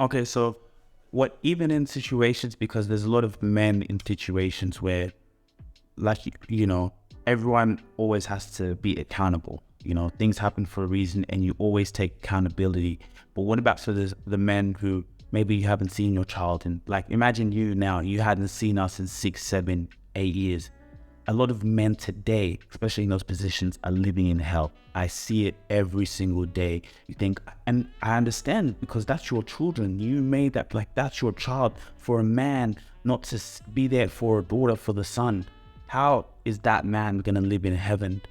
Okay, so what, even in situations, because there's a lot of men in situations where, like, everyone always has to be accountable. Things happen for a reason and you always take accountability. But what about for the men who maybe you haven't seen your child in, like, imagine you now, you hadn't seen us in 6, 7, 8 years. A lot of men today, especially in those positions, are living in hell. I see it every single day. You think, and I understand, because that's your children. You made that, like, that's your child. For a man not to be there for a daughter, for the son, how is that man going to live in heaven?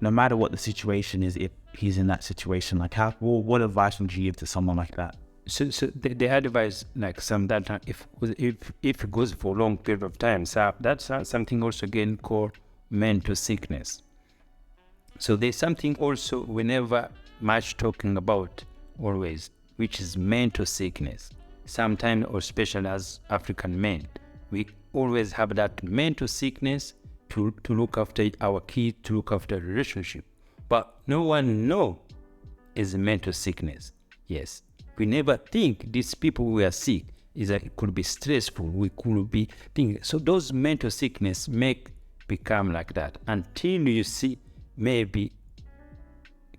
No matter what the situation is, if he's in that situation, like, what advice would you give to someone like that? So the advice, like, some that if it goes for a long period of time, so that's something also again called mental sickness. So there's something also whenever much talking about always, which is mental sickness. Sometimes, or especially as African men, we always have that mental sickness to look after our kids, to look after the relationship. But no one know is mental sickness. Yes. We never think these people who are sick it could be stressful. We could be thinking. So those mental sickness become like that until you see maybe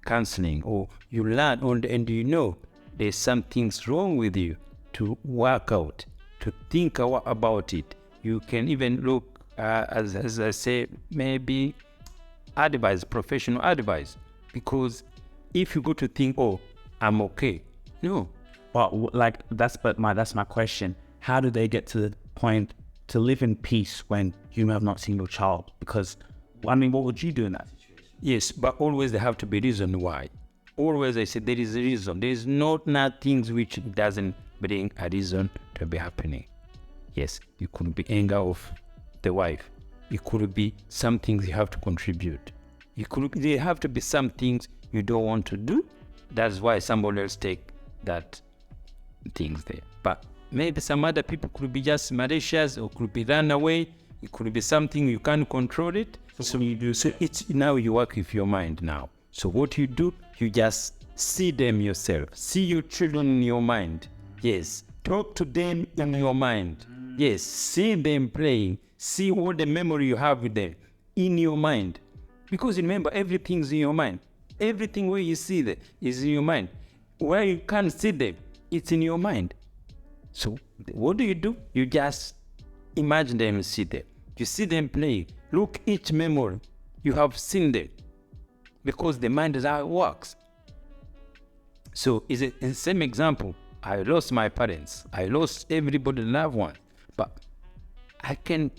counseling, or you learn and there's something's wrong with you, to work out, to think about it. You can even look, as I say, maybe advice, professional advice, because if you go to think, oh, I'm okay. No. Well, like, that's my question. How do they get to the point to live in peace when you have not seen your child? Because, what would you do in that situation? Yes, but always there have to be reason why. Always I say there is a reason. There is not things which doesn't bring a reason to be happening. Yes, it could be anger of the wife. It could be some things you have to contribute. There have to be some things you don't want to do. That's why somebody else take that things there. But maybe some other people could be just malicious, or could be run away. It could be something you can't control it. So you do. So it's now you work with your mind now. So what you do, you just see them yourself. See your children in your mind. Yes. Talk to them in your mind. Yes. See them playing. See what the memory you have with them in your mind. Because remember, everything's in your mind. Everything where you see them is in your mind. Where you can't see them, it's in your mind. So what do? You just imagine them and see them. You see them play. Look each memory. You have seen them. Because the mind is how it works. So is it in the same example? I lost my parents. I lost everybody loved one. But I can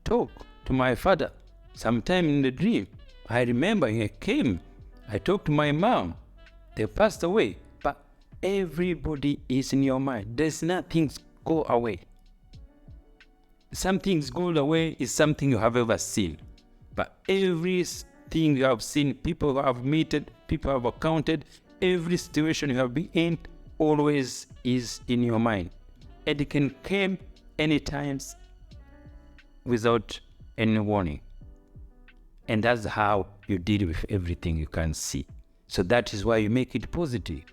talk to my father sometime in the dream. I remember he came. I talked to my mom. They passed away. But everybody is in your mind. There's nothing go away. Some things go away is something you have ever seen. But everything you have seen, people who have met, people who have accounted, every situation you have been in always is in your mind. And it can come anytime without any warning. And that's how you deal with everything you can see. So that is why you make it positive.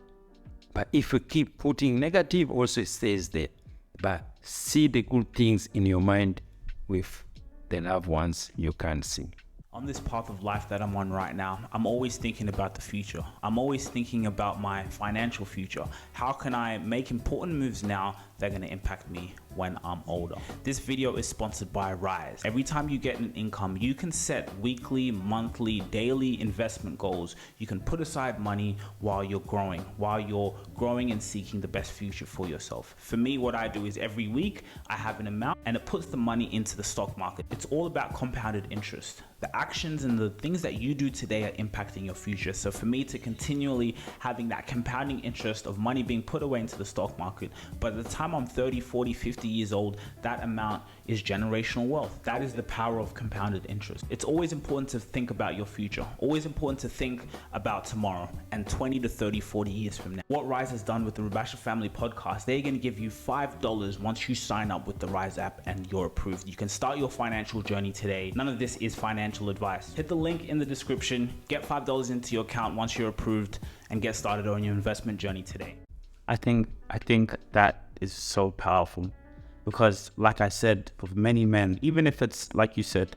But if you keep putting negative, also it stays there. But see the good things in your mind with the loved ones you can see. On this path of life that I'm on right now, I'm always thinking about the future. I'm always thinking about my financial future. How can I make important moves now that are going to impact me when I'm older? This video is sponsored by Raiz. Every time you get an income, you can set weekly, monthly, daily investment goals. You can put aside money while you're growing and seeking the best future for yourself. For me, what I do is every week I have an amount and it puts the money into the stock market. It's all about compounded interest. The actions and the things that you do today are impacting your future. So for me to continually having that compounding interest of money being put away into the stock market, by the time I'm 30, 40, 50 years old, that amount is generational wealth. That is the power of compounded interest. It's always important to think about your future, always important to think about tomorrow and 20 to 30, 40 years from now. What Raiz has done with the Rubasha Family Podcast, they're going to give you $5 once you sign up with the Raiz app and you're approved. You can start your financial journey today. None of this is financial advice. Hit the link in the description, get $5 into your account once you're approved, and get started on your investment journey today. I think that is so powerful, because like I said, for many men, even if it's like you said,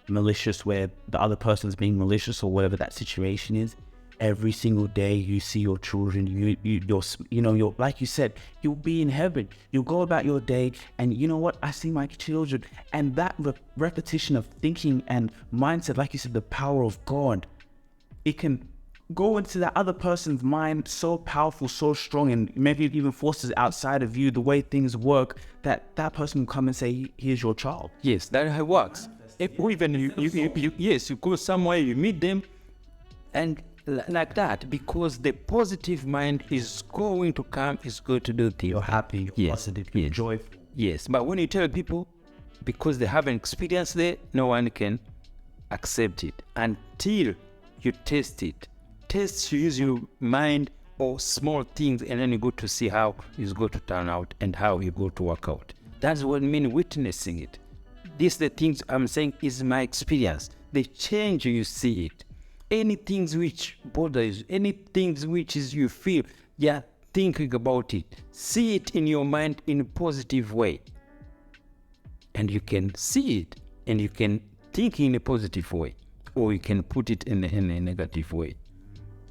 malicious, where the other person's being malicious or whatever that situation is, every single day you see your children, you're like you said, you'll be in heaven, you'll go about your day, and you know what, I see my children, and that repetition of thinking and mindset, like you said, the power of God, it can go into that other person's mind so powerful, so strong, and maybe it even forces outside of you the way things work, that person will come and say, here's your child. Yes, that's how it works. If even you go somewhere, you meet them, and like that, because the positive mind is going to come, is going to do things. You're happy, you're positive, you're joyful. Yes, but when you tell people, because they haven't experienced it, no one can accept it until you test it. Test, you use your mind or small things, and then you go to see how it's going to turn out and how you go to work out. That's what I mean witnessing it. These the things I'm saying is my experience. The change, you see it. Any things which bothers you, any things which is you feel, thinking about it. See it in your mind in a positive way. And you can see it, and you can think in a positive way, or you can put it in a negative way.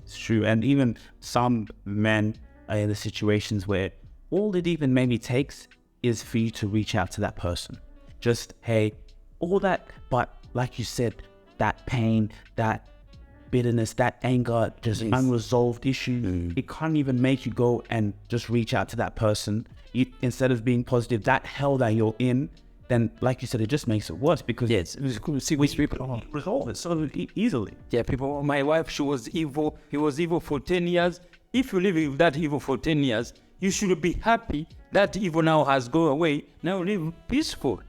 It's true. And even some men are in the situations where all it even maybe takes is for you to reach out to that person. Just, hey, all that, but like you said, that pain, that bitterness, that anger, just unresolved issue, it can't even make you go and just reach out to that person. Instead of being positive, that hell that you're in, then like you said, it just makes it worse, because See which people resolve it so easily. People, my wife, she was evil, he was evil for 10 years. If you live with that evil for 10 years, you should be happy that evil now has gone away. Now live peaceful.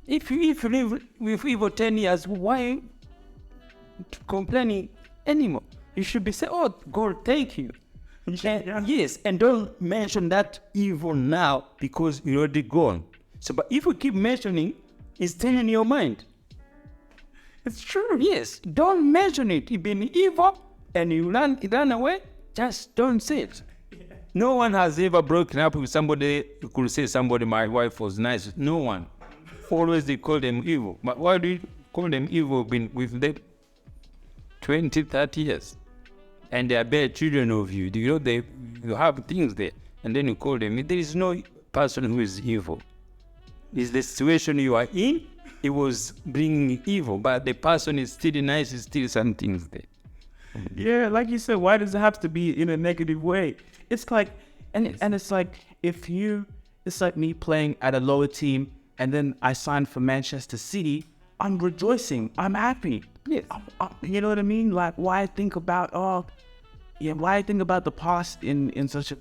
If you live with evil 10 years, why complaining anymore? You should be saying, oh God, thank you. Yes, and don't mention that evil now, because you're already gone. So, but if you keep mentioning, it's staying in your mind. It's true. Yes, don't mention it. You've been evil and you run away, just don't say it. No one has ever broken up with somebody who could say somebody, my wife was nice. No one. Always they call them evil. But why do you call them evil? Been with them 20, 30 years. And they are bad children of you. You know, you have things there, and then you call them. There is no person who is evil. It's the situation you are in, it was bringing evil, but the person is still nice, is still some things there. Yeah, like you said, why does it have to be in a negative way? It's like, and it's like, it's like me playing at a lower team, and then I signed for Manchester City, I'm rejoicing, I'm happy. Yes. You know what I mean? Like, why think about the past in such a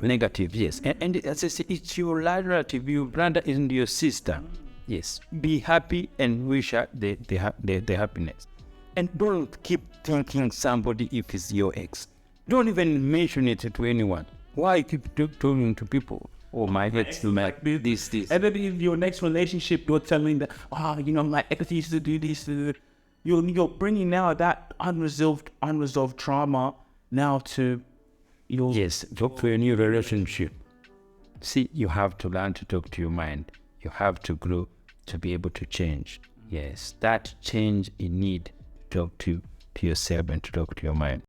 negative? Yes. And as I say, it's your relative, your brother and your sister. Yes. Be happy and wish her the happiness. And don't keep thinking somebody if it's your ex. Don't even mention it to anyone. Why keep talking to people? Oh, my ex, like this. And then in your next relationship, you're telling that, my ex used to do this. You're bringing now that unresolved trauma now to your... Yes, talk to a new relationship. See, you have to learn to talk to your mind. You have to grow to be able to change. Yes, that change you need to talk to yourself and to talk to your mind.